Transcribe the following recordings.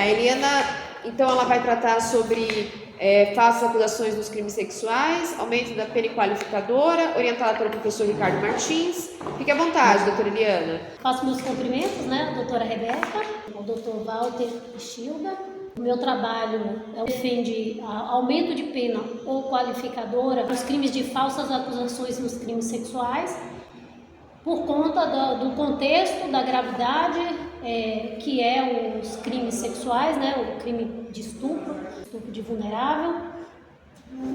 A Eliana, então, ela vai tratar sobre falsas acusações nos crimes sexuais, aumento da pena qualificadora, orientada pelo professor Ricardo Martins. Fique à vontade, doutora Eliana. Faço meus cumprimentos, né, a doutora Rebeca, o doutor Walter Schilda. O meu trabalho defende aumento de pena ou qualificadora nos crimes de falsas acusações nos crimes sexuais, por conta do contexto, da gravidade, que é os crimes sexuais, né, o crime de estupro de vulnerável.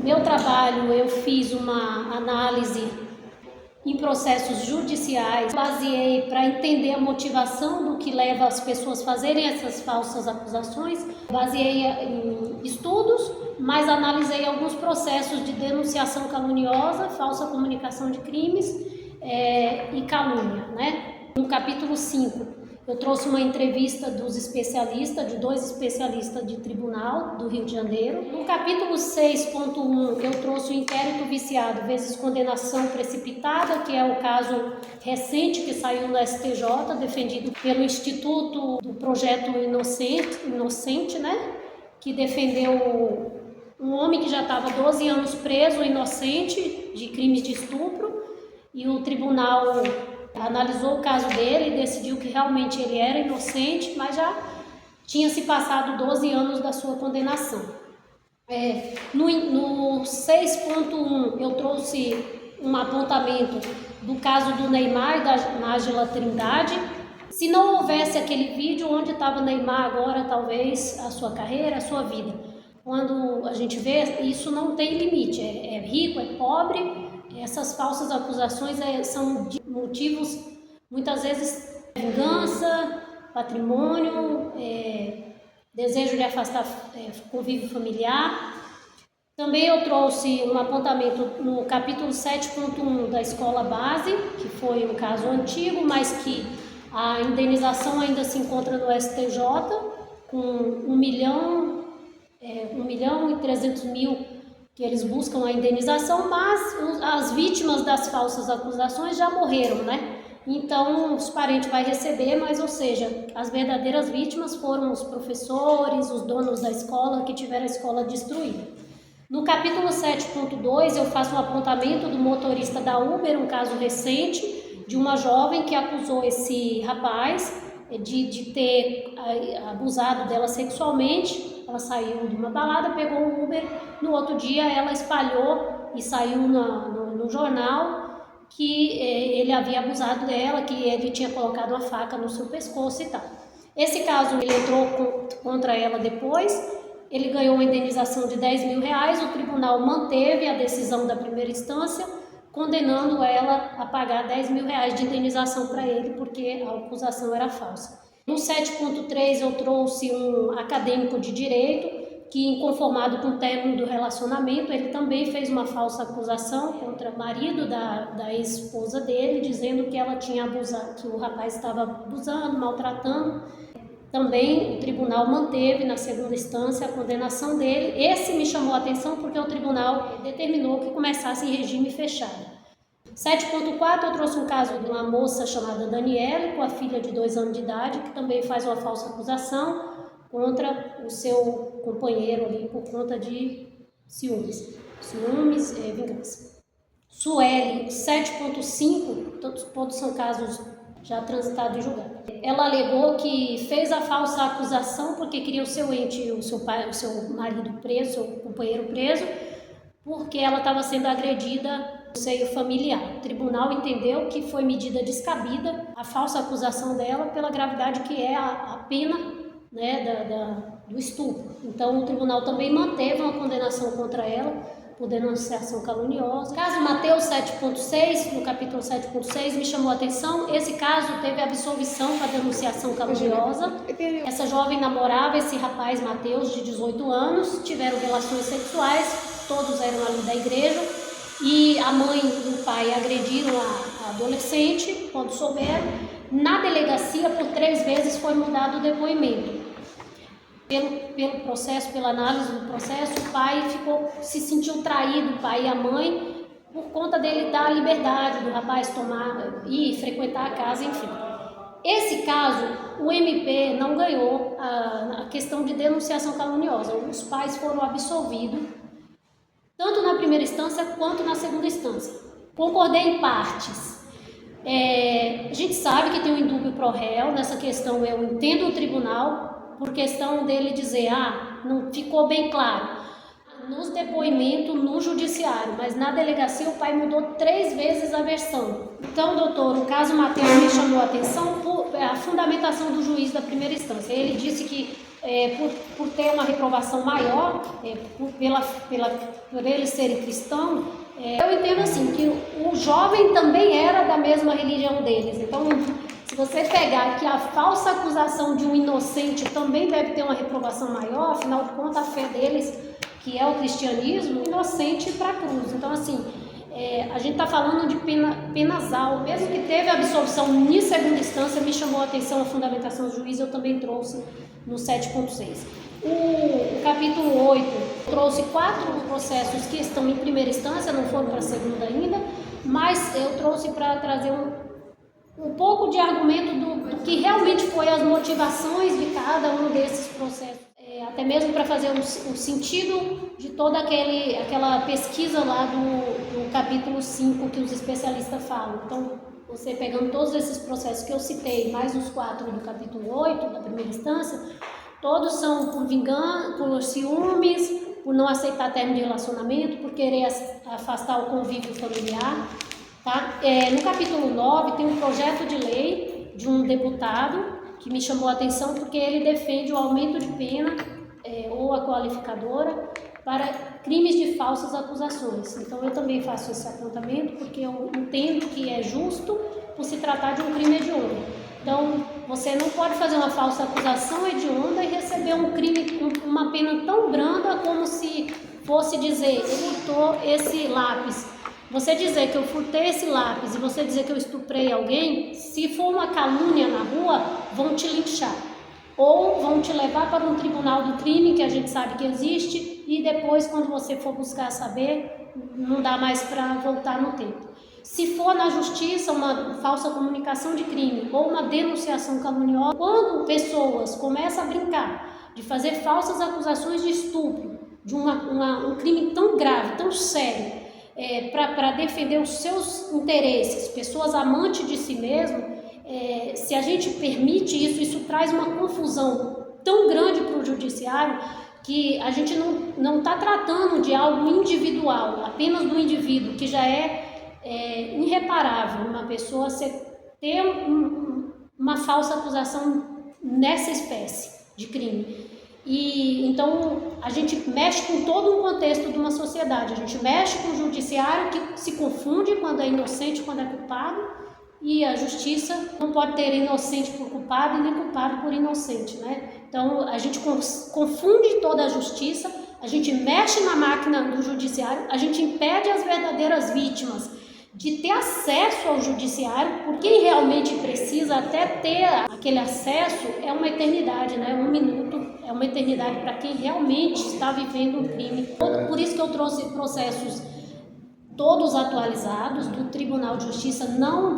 Meu trabalho, eu fiz uma análise em processos judiciais, baseei para entender a motivação do que leva as pessoas a fazerem essas falsas acusações, baseei em estudos, mas analisei alguns processos de denunciação caluniosa, falsa comunicação de crimes e calúnia, né? No capítulo 5, eu trouxe uma entrevista dos especialistas, de 2 especialistas de tribunal do Rio de Janeiro. No capítulo 6.1, eu trouxe o inquérito viciado vezes condenação precipitada, que é o caso recente que saiu no STJ, defendido pelo Instituto do Projeto Inocente, né? Que defendeu um homem que já estava 12 anos preso, inocente, de crimes de estupro, e o tribunal analisou o caso dele e decidiu que realmente ele era inocente, mas já tinha se passado 12 anos da sua condenação. No 6.1 eu trouxe um apontamento do caso do Neymar e da Nájila Trindade. Se não houvesse aquele vídeo, onde estava Neymar agora, talvez a sua carreira, a sua vida. Quando a gente vê, isso não tem limite, é rico, é pobre. Essas falsas acusações são de motivos, muitas vezes, vingança, patrimônio, desejo de afastar convívio familiar. Também eu trouxe um apontamento no capítulo 7.1 da escola base, que foi um caso antigo, mas que a indenização ainda se encontra no STJ, com 1 milhão e 300 mil que eles buscam a indenização, mas as vítimas das falsas acusações já morreram, né? Então, os parentes vão receber, mas, ou seja, as verdadeiras vítimas foram os professores, os donos da escola que tiveram a escola destruída. No capítulo 7.2, eu faço um apontamento do motorista da Uber, um caso recente, de uma jovem que acusou esse rapaz de ter abusado dela sexualmente. Ela saiu de uma balada, pegou o Uber, no outro dia ela espalhou e saiu no jornal que ele havia abusado dela, que ele tinha colocado uma faca no seu pescoço e tal. Esse caso ele entrou contra ela depois, ele ganhou uma indenização de 10 mil reais, o tribunal manteve a decisão da primeira instância, condenando ela a pagar 10 mil reais de indenização para ele, porque a acusação era falsa. No 7.3 eu trouxe um acadêmico de direito que, inconformado com o término do relacionamento, ele também fez uma falsa acusação contra o marido da ex-esposa dele, dizendo que ela tinha abusado, que o rapaz estava abusando, maltratando. Também o tribunal manteve na segunda instância a condenação dele. Esse me chamou a atenção porque o tribunal determinou que começasse em regime fechado. 7.4 eu trouxe um caso de uma moça chamada Daniele, com a filha de 2 anos de idade, que também faz uma falsa acusação contra o seu companheiro ali por conta de ciúmes, vingança. Sueli, 7.5, todos são casos já transitados em julgado. Ela alegou que fez a falsa acusação porque queria o seu ente, o seu marido preso, seu companheiro preso, porque ela estava sendo agredida no seio familiar. O tribunal entendeu que foi medida descabida a falsa acusação dela pela gravidade que é a pena, né, do estupro. Então o tribunal também manteve uma condenação contra ela por denunciação caluniosa. Caso Mateus 7.6, no capítulo 7.6, me chamou a atenção. Esse caso teve absolvição para denunciação caluniosa. Essa jovem namorava esse rapaz Mateus, de 18 anos, tiveram relações sexuais, todos eram ali da igreja, e a mãe e o pai agrediram a adolescente, quando souberam. Na delegacia, por 3 vezes foi mudado o depoimento. Pelo processo, pela análise do processo, o pai se sentiu traído, o pai e a mãe, por conta dele dar a liberdade do rapaz tomar e frequentar a casa, enfim. Esse caso, o MP não ganhou a questão de denunciação caluniosa. Os pais foram absolvidos, tanto na primeira instância quanto na segunda instância. Concordei em partes. A gente sabe que tem um indúbio pro réu, nessa questão eu entendo o tribunal, por questão dele dizer, não ficou bem claro nos depoimentos no judiciário, mas na delegacia o pai mudou 3 vezes a versão. Então, doutor, o caso Mateus me chamou a atenção por a fundamentação do juiz da primeira instância. Ele disse que por ter uma reprovação maior, por eles serem cristãos, eu entendo assim, que o jovem também era da mesma religião deles. Então, se você pegar que a falsa acusação de um inocente também deve ter uma reprovação maior, afinal de contas a fé deles, que é o cristianismo, inocente para a cruz. Então, assim, a gente está falando de penas altas. Mesmo que teve absolvição em segunda instância, me chamou a atenção a fundamentação do juiz, eu também trouxe no 7.6. O capítulo 8 trouxe 4 processos que estão em primeira instância, não foram para a segunda ainda, mas eu trouxe para trazer um pouco de argumento do que realmente foi as motivações de cada um desses processos. Até mesmo para fazer o sentido de toda aquela pesquisa lá do capítulo 5 que os especialistas falam. Então, você pegando todos esses processos que eu citei, mais os 4 do capítulo 8, da primeira instância, todos são por vingança, por ciúmes, por não aceitar término de relacionamento, por querer afastar o convívio familiar. Tá? No capítulo 9 tem um projeto de lei de um deputado que me chamou a atenção porque ele defende o aumento de pena ou a qualificadora para crimes de falsas acusações. Então eu também faço esse apontamento porque eu entendo que é justo por se tratar de um crime hediondo. Então você não pode fazer uma falsa acusação hedionda e receber um crime, uma pena tão branda como se fosse dizer, eu furtou esse lápis. Você dizer que eu furtei esse lápis e você dizer que eu estuprei alguém, se for uma calúnia na rua, vão te linchar. Ou vão te levar para um tribunal do crime, que a gente sabe que existe, e depois, quando você for buscar saber, não dá mais para voltar no tempo. Se for na justiça uma falsa comunicação de crime ou uma denunciação caluniosa, quando pessoas começam a brincar de fazer falsas acusações de estupro, de um crime tão grave, tão sério, para defender os seus interesses, pessoas amantes de si mesmo, se a gente permite isso traz uma confusão tão grande para o judiciário que a gente não está tratando de algo individual, apenas do indivíduo, que já é irreparável uma pessoa ter uma falsa acusação nessa espécie de crime. E então a gente mexe com todo um contexto de uma sociedade, a gente mexe com o judiciário que se confunde quando é inocente, quando é culpado, e a justiça não pode ter inocente por culpado e nem culpado por inocente, né? Então a gente confunde toda a justiça, a gente mexe na máquina do judiciário, a gente impede as verdadeiras vítimas de ter acesso ao judiciário, por quem realmente precisa até ter aquele acesso é uma eternidade, né? 1 minuto é uma eternidade para quem realmente está vivendo um crime. Por isso que eu trouxe processos todos atualizados do Tribunal de Justiça, não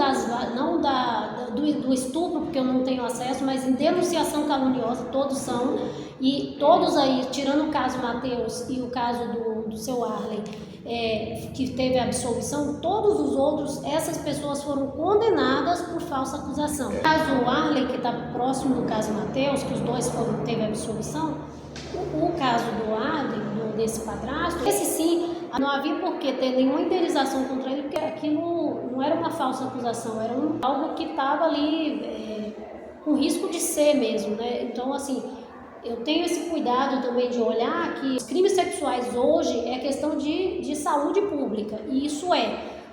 do estupro, porque eu não tenho acesso, mas em denunciação caluniosa, todos são, e todos aí, tirando o caso Mateus e o caso do seu Arley, que teve a absolvição, todos os outros, essas pessoas foram condenadas por falsa acusação. O caso Arley, que está próximo do caso Mateus, que os dois teve a absolvição, o caso do Arley, desse padrasto, esse sim, não havia por que ter nenhuma indenização contra ele, porque aquilo não era uma falsa acusação, era algo que estava ali com risco de ser mesmo, né? Então, assim, eu tenho esse cuidado também de olhar que os crimes sexuais hoje é questão de saúde pública, e isso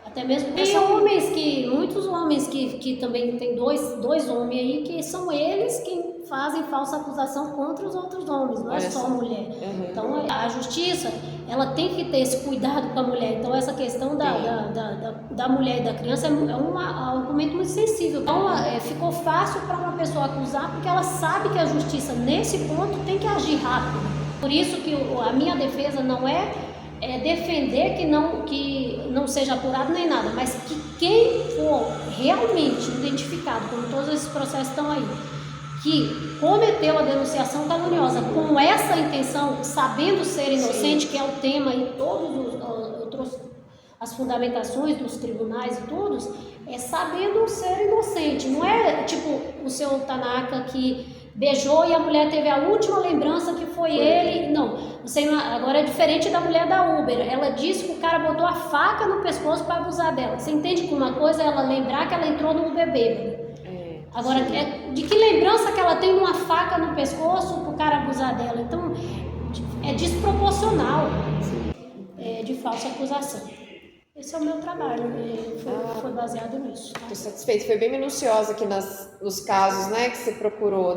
até mesmo tem muitos homens que também tem dois homens aí que são eles quem fazem falsa acusação contra os outros homens, não é só a mulher. Uhum. Então a justiça, ela tem que ter esse cuidado com a mulher. Então essa questão da mulher e da criança é um argumento muito sensível. Então ficou fácil para uma pessoa acusar porque ela sabe que a justiça nesse ponto tem que agir rápido. Por isso que a minha defesa não é defender que não seja apurado nem nada, mas que quem for realmente identificado, como todos esses processos estão aí, que cometeu a denunciação caluniosa com essa intenção, sabendo ser inocente, que é o tema e as fundamentações dos tribunais e todos, é sabendo ser inocente. Não é tipo o seu Tanaka que beijou e a mulher teve a última lembrança que foi ele. Não, agora é diferente da mulher da Uber. Ela disse que o cara botou a faca no pescoço para abusar dela. Você entende que uma coisa é ela lembrar que ela entrou no Uber bêbado. Agora, de que lembrança que ela tem uma faca no pescoço para o cara abusar dela? Então, é desproporcional, de falsa acusação. Esse é o meu trabalho, foi baseado nisso. Estou satisfeita, foi bem minuciosa aqui nos casos, né, que você procurou.